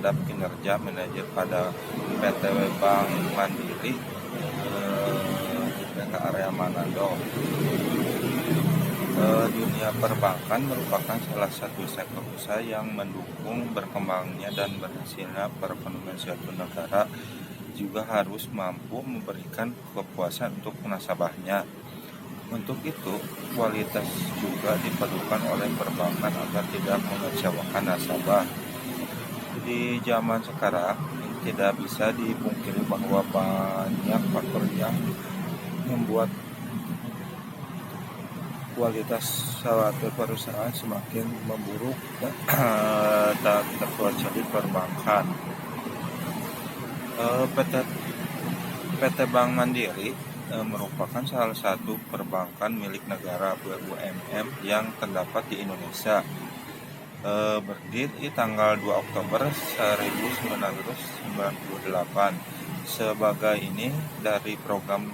terhadap kinerja manajer pada PT Bank Mandiri ke area Manado. Dunia perbankan merupakan salah satu sektor usaha yang mendukung berkembangnya dan berhasilnya perekonomian suatu negara, juga harus mampu memberikan kepuasan untuk nasabahnya. Untuk itu, kualitas juga diperlukan oleh perbankan agar tidak mengecewakan nasabah. Di zaman sekarang, tidak bisa dipungkiri bahwa banyak faktor yang membuat kualitas suatu perusahaan semakin memburuk dan terkecuali perbankan. PT Bank Mandiri merupakan salah satu perbankan milik negara BUMN yang terdapat di Indonesia. Berdiri tanggal 2 Oktober 1998 sebagai ini dari program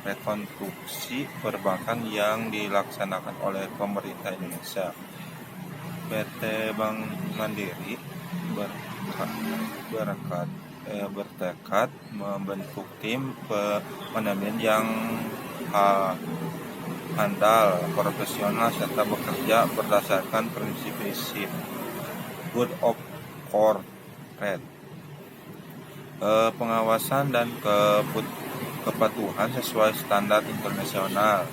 rekonstruksi perbankan yang dilaksanakan oleh pemerintah Indonesia. PT Bank Mandiri bertekad membentuk tim manajemen yang handal, profesional, serta bekerja berdasarkan prinsip-prinsip good of corporate, pengawasan dan kepatuhan sesuai standar internasional.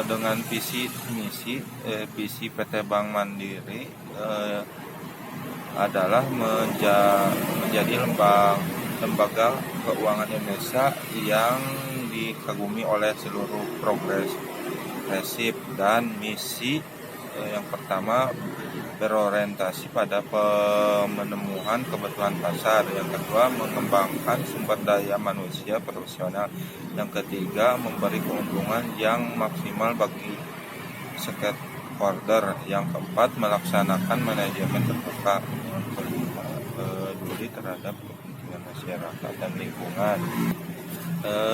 Dengan visi PT Bank Mandiri adalah menjadi lembaga keuangan Indonesia yang dikagumi oleh seluruh progresif, dan misi yang pertama berorientasi pada pemenuhan kebutuhan pasar, yang kedua mengembangkan sumber daya manusia profesional, yang ketiga memberi keuntungan yang maksimal bagi stakeholder, yang keempat melaksanakan manajemen terbuka, yang kelima peduli terhadap kepentingan masyarakat dan lingkungan.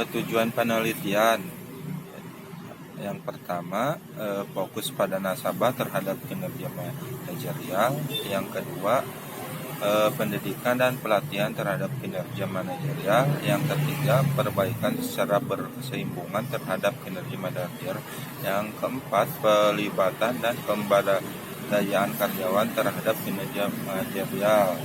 Tujuan penelitian yang pertama fokus pada nasabah terhadap kinerja manajerial, yang kedua pendidikan dan pelatihan terhadap kinerja manajerial, yang ketiga perbaikan secara berkesinambungan terhadap kinerja manajerial, yang keempat pelibatan dan pemberdayaan karyawan terhadap kinerja manajerial.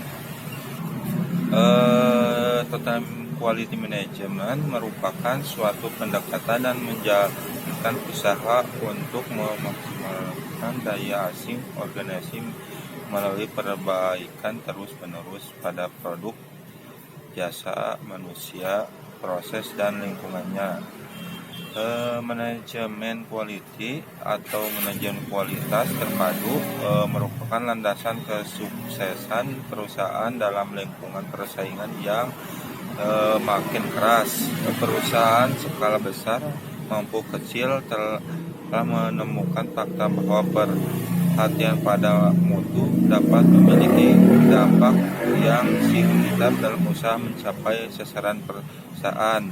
Total quality management merupakan suatu pendekatan dan menjalankan usaha untuk memaksimalkan daya asing organisasi melalui perbaikan terus-menerus pada produk, jasa, manusia, proses, dan lingkungannya. Manajemen quality atau manajemen kualitas terpadu merupakan landasan kesuksesan perusahaan dalam lingkungan persaingan yang makin keras. Perusahaan skala besar maupun kecil telah menemukan fakta bahwa perhatian pada mutu dapat memiliki dampak yang signifikan dalam usaha mencapai sasaran perusahaan.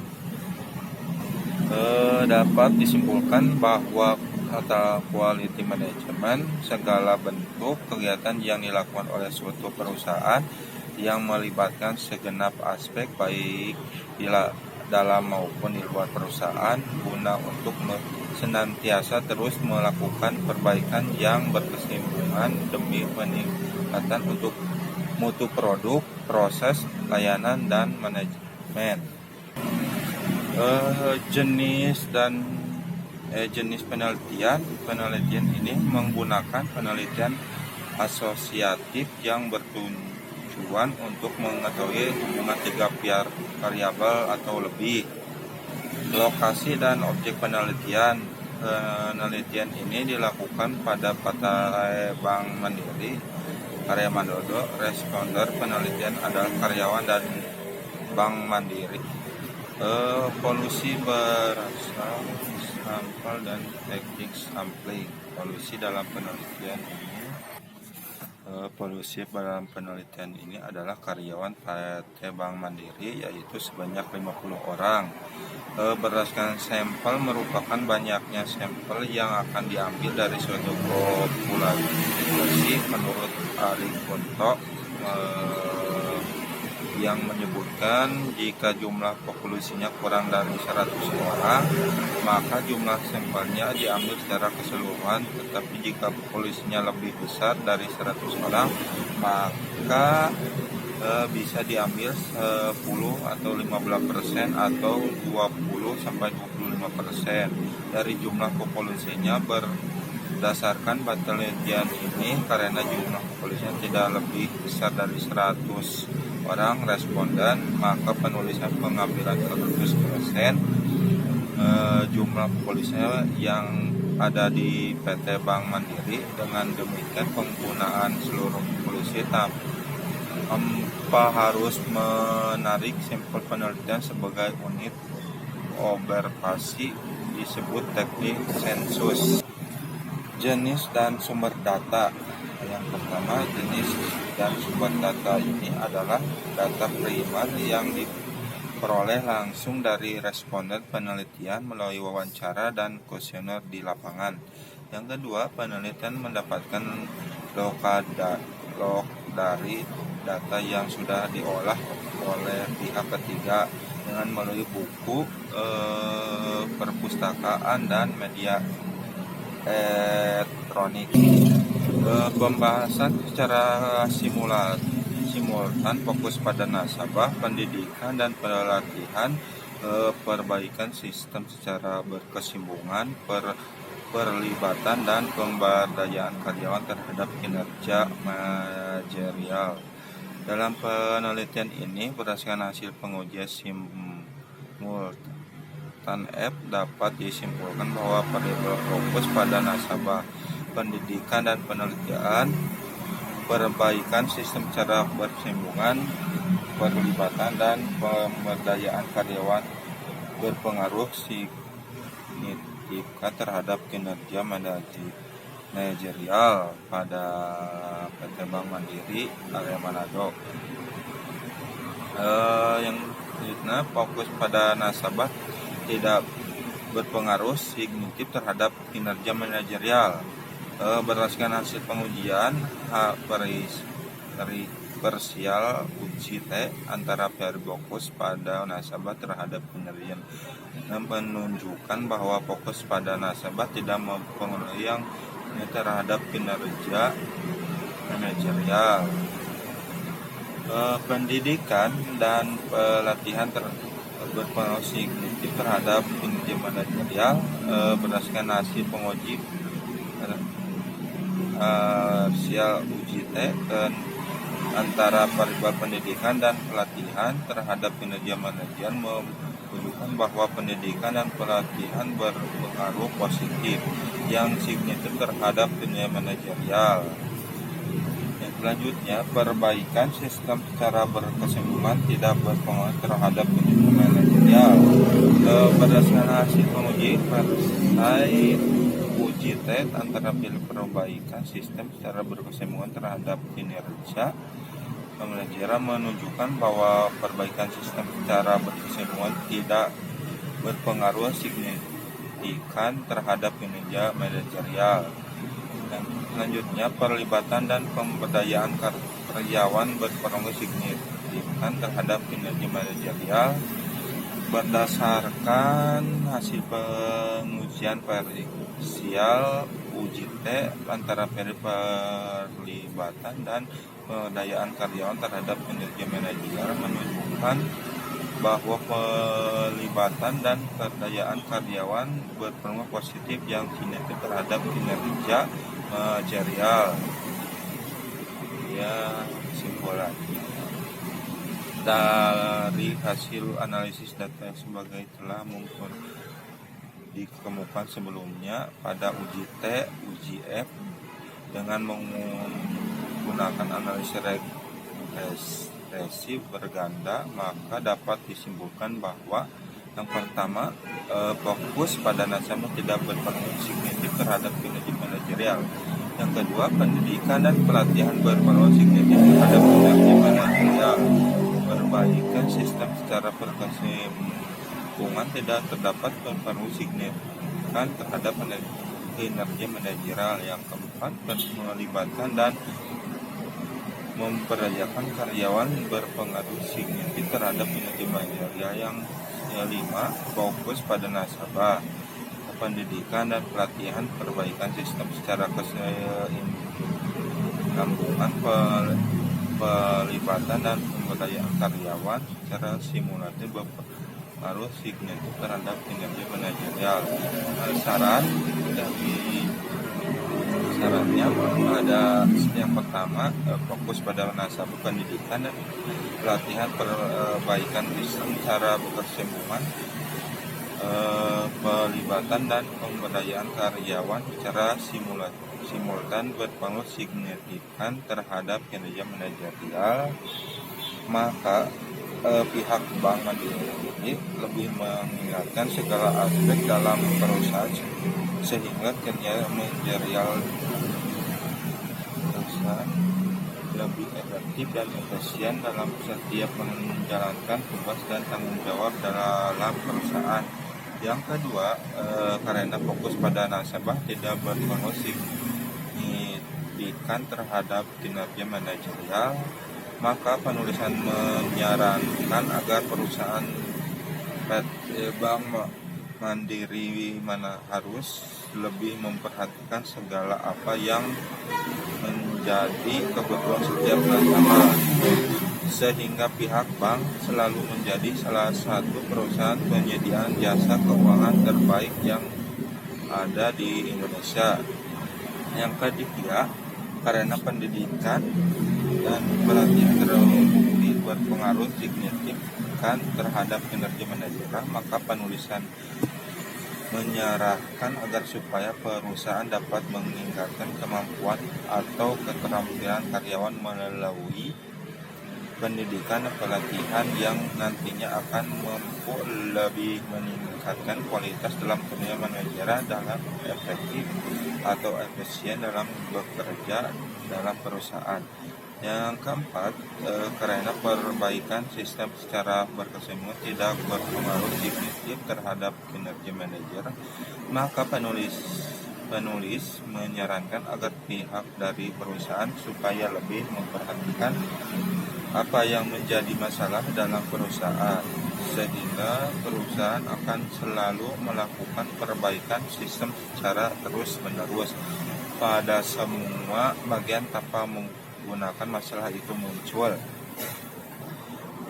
Dapat disimpulkan bahwa total quality management segala bentuk kegiatan yang dilakukan oleh suatu perusahaan yang melibatkan segenap aspek baik di dalam maupun di luar perusahaan, guna untuk senantiasa terus melakukan perbaikan yang berkesinambungan demi peningkatan untuk mutu produk, proses, layanan, dan manajemen. Jenis penelitian ini menggunakan penelitian asosiatif yang bertujuan untuk mengetahui hubungan tiga variabel atau lebih. Lokasi dan objek penelitian ini dilakukan pada Bank Mandiri, area Manado. Responder penelitian adalah karyawan dan Bank Mandiri. Polusi berasal sampel dan teknik sampling. Polusi dalam penelitian ini Polusi dalam penelitian ini adalah karyawan PT Bank Mandiri, yaitu sebanyak 50 orang. Berdasarkan sampel merupakan banyaknya sampel yang akan diambil dari suatu populasi menurut Ari Kunto, yang menyebutkan jika jumlah populasinya kurang dari 100 orang, maka jumlah sampelnya diambil secara keseluruhan. Tetapi jika populasinya lebih besar dari 100 orang, maka bisa diambil 10 atau 15% atau 20 sampai 25% dari jumlah populasinya. Berdasarkan penelitian ini, karena jumlah populasinya tidak lebih besar dari 100 orang responden, maka penulisan pengambilan 100% jumlah populasinya yang ada di PT Bank Mandiri. Dengan demikian penggunaan seluruh populasi tanpa harus menarik sampel penelitian sebagai unit observasi disebut teknik sensus. Jenis dan sumber data. Yang pertama, jenis dan sumber data ini adalah data primer yang diperoleh langsung dari responden penelitian melalui wawancara dan kuesioner di lapangan. Yang kedua, penelitian mendapatkan log dari data yang sudah diolah oleh pihak ketiga dengan melalui buku, perpustakaan, dan media elektronik. Pembahasan secara simultan fokus pada nasabah, pendidikan, dan pelatihan, perbaikan sistem secara berkesinambungan, perlibatan dan pemberdayaan karyawan terhadap kinerja manajerial. Dalam penelitian ini, berdasarkan hasil pengujian simultan dapat disimpulkan bahwa variabel fokus pada nasabah, pendidikan, dan penelitian, perbaikan sistem secara berkesinambungan, perlibatan, dan pemberdayaan karyawan berpengaruh signifikan terhadap kinerja manajerial pada PT Bank Mandiri area Manado. Yang selanjutnya, fokus pada nasabah tidak berpengaruh signifikan terhadap kinerja manajerial. Berdasarkan hasil pengujian parsial uji T antara variabel fokus pada nasabah terhadap kinerja menunjukkan bahwa fokus pada nasabah tidak mempengaruhi yang terhadap kinerja manajerial. Pendidikan dan pelatihan berpengaruh signifikan terhadap kinerja manajerial. Berdasarkan hasil penguji parsial uji T antara variabel pendidikan dan pelatihan terhadap kinerja manajerial menunjukkan bahwa pendidikan dan pelatihan berpengaruh positif yang signifikan terhadap kinerja manajerial. Yang selanjutnya, perbaikan sistem secara berkesinambungan tidak berpengaruh terhadap kinerja manajerial. Berdasarkan hasil penguji parsial uji T antara perbaikan sistem secara berkesinambungan terhadap kinerja manajerial menunjukkan bahwa perbaikan sistem secara berkesinambungan tidak berpengaruh signifikan terhadap kinerja manajerial. Dan selanjutnya, perlibatan dan pemberdayaan karyawan berpengaruh signifikan terhadap kinerja manajerial. Berdasarkan hasil pengujian parsial uji T antara perlibatan dan pemberdayaan karyawan terhadap kinerja manajerial menunjukkan bahwa pelibatan dan pemberdayaan karyawan berpengaruh positif yang signifikan terhadap kinerja manajerial. Ya, kesimpulan dari hasil analisis data sebagai telah dikemukakan sebelumnya pada uji T, uji F dengan menggunakan analisis regresi berganda, maka dapat disimpulkan bahwa yang pertama, fokus pada nasabah tidak berpengaruh signifikan terhadap kinerja manajerial. Yang kedua, pendidikan dan pelatihan berperan signifikan terhadap kinerja manajerial. Perbaikan sistem secara berkesinambungan tidak terdapat berpengaruh signifikan terhadap kinerja manajerial. Yang keempat, melibatkan dan memberdayakan karyawan berpengaruh signifikan terhadap kinerja manajerial. Yang kelima, fokus pada nasabah. Pendidikan dan pelatihan, perbaikan sistem secara kesinambungan, pelibatan dan pemberdayaan karyawan secara simulatif berpengaruh signifikan terhadap kinerja manajerial. Syaratnya ada yang pertama, fokus pada nasabah, pendidikan dan pelatihan, perbaikan sistem secara berkesinambungan, pelibatan dan pemberdayaan karyawan secara simultan berpengaruh signifikan terhadap kinerja manajerial. Maka pihak Bank Mandiri lebih mengingatkan segala aspek dalam perusahaan sehingga kinerja manajerial perusahaan lebih efektif dan efisien dalam setiap menjalankan tugas dan tanggung jawab dalam perusahaan. Yang kedua, karena fokus pada nasabah tidak berpengaruh signifikan terhadap kinerja manajerial, maka penulisan menyarankan agar perusahaan PT Bank Mandiri harus lebih memperhatikan segala apa yang menjadi kebutuhan setiap nasabah, sehingga pihak bank selalu menjadi salah satu perusahaan penyediaan jasa keuangan terbaik yang ada di Indonesia. Yang ketiga, karena pendidikan dan pelatihan terbukti berpengaruh signifikan terhadap kinerja manajerial, maka penulisan menyarankan agar supaya perusahaan dapat meningkatkan kemampuan atau keterampilan karyawan melalui pendidikan dan pelatihan yang nantinya akan mampu lebih meningkatkan kualitas dalam kinerja manajerial dalam efektif atau efisien dalam bekerja dalam perusahaan. Yang keempat, karena perbaikan sistem secara berkesinambungan tidak berpengaruh signifikan terhadap kinerja manajer, maka penulis menyarankan agar pihak dari perusahaan supaya lebih memperhatikan apa yang menjadi masalah dalam perusahaan, sehingga perusahaan akan selalu melakukan perbaikan sistem secara terus-menerus pada semua bagian tanpa menggunakan masalah itu muncul.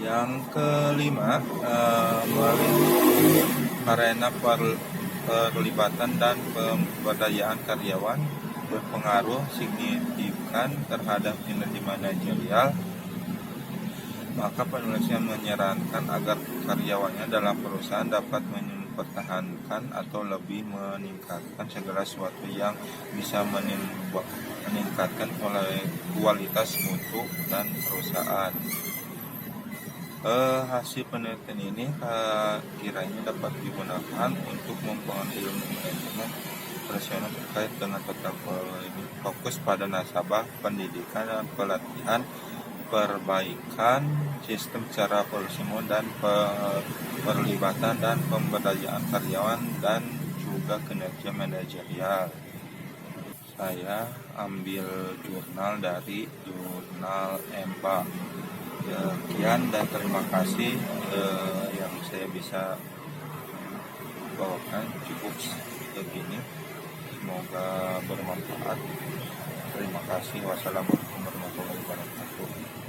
Yang kelima, karena perlibatan dan pemberdayaan karyawan berpengaruh signifikan terhadap kinerja manajerial, maka penulisnya menyarankan agar karyawannya dalam perusahaan dapat mempertahankan atau lebih meningkatkan segala sesuatu yang bisa meningkatkan kualitas mutu dan perusahaan. Hasil penelitian ini kiranya dapat digunakan untuk mempengaruhi ilmu manajemen profesional terkait dengan total fokus pada nasabah, pendidikan dan pelatihan, perbaikan sistem secara profesional dan perlibatan dan pemberdayaan karyawan dan juga kinerja manajerial. Saya ambil jurnal dari jurnal EMPA. Sekian dan terima kasih yang saya bisa bawakan, cukup begini, semoga bermanfaat. Terima kasih. Wassalamualaikum warahmatullahi wabarakatuh.